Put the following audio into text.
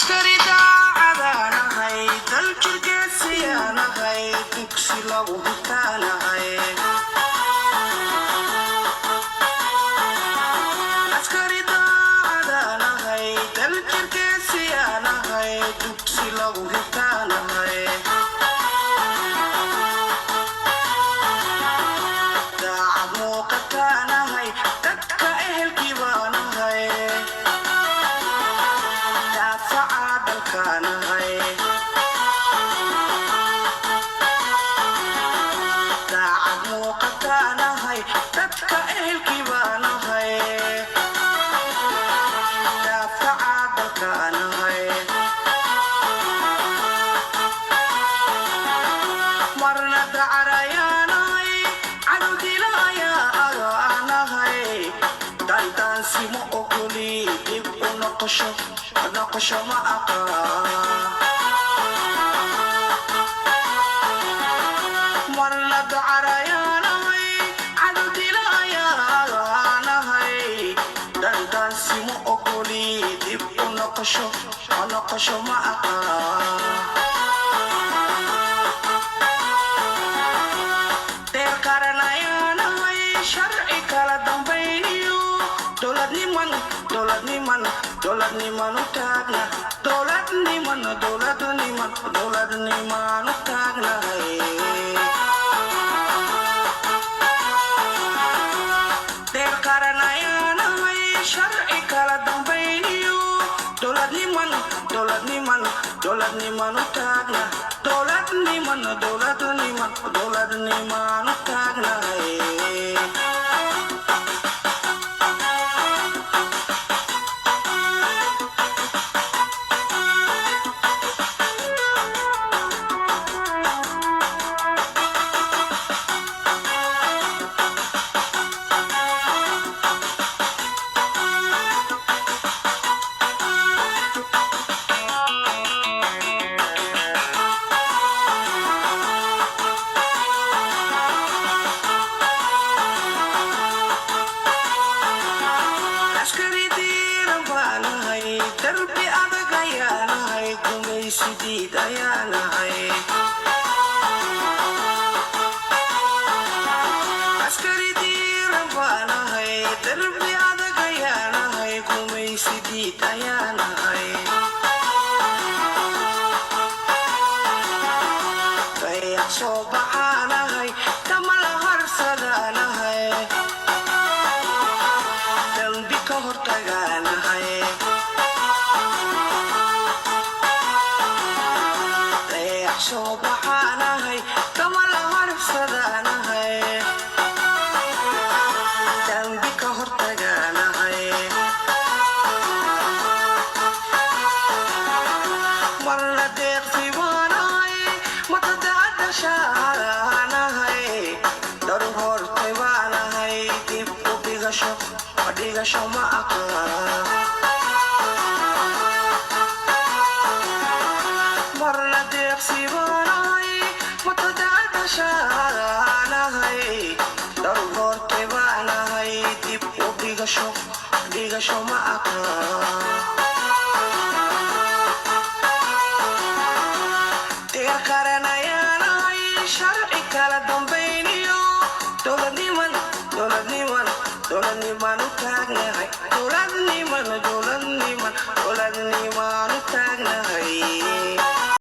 askari daacadaanahay daljirgeesiyaanahay dugsi lagu hitaanahay askari daacadaanahay daljirgeesiyaanahay dugsi lagu hitaanahay daacad muuqataanahay dadka ehelkii baanahay daacad muuqataanahay dadka ehelkii baanahay daafaca dalkaanahay marna dacarayaanahay cadowdilayaa agaanahay daandaansimo ogoli dib u noqosho ma marna dacarayaanahay cadowdilayaanahay daandaansimo ogoli dib u noqosho ma deer qaranayaanahay sharci kala dambayniyo dowladniman u taagna dowladniman u taagnahay deer qaranayaanahay sharci kala dambayniyo dowladniman u taagna dowladniman u taagnahay darbi adag ayaanahay gumaysidiid ayaanahay askari diiran baanahay darbi adag ayaanahay gumaysidiid ayaanahay dayax soo baxaanahay dama la harsadaanahay dambi ka hortagaanahay soo baxaanahay dama la harsadaanahay dambi ka hortagaanahay marna deeqsi baanahay matadaada shaaraanahay daru hortay baanahay dib u dhigasho ma marna deeqsi baanahay matadaada shaaraanahay daru hortay baanahay dib u dhigasho ma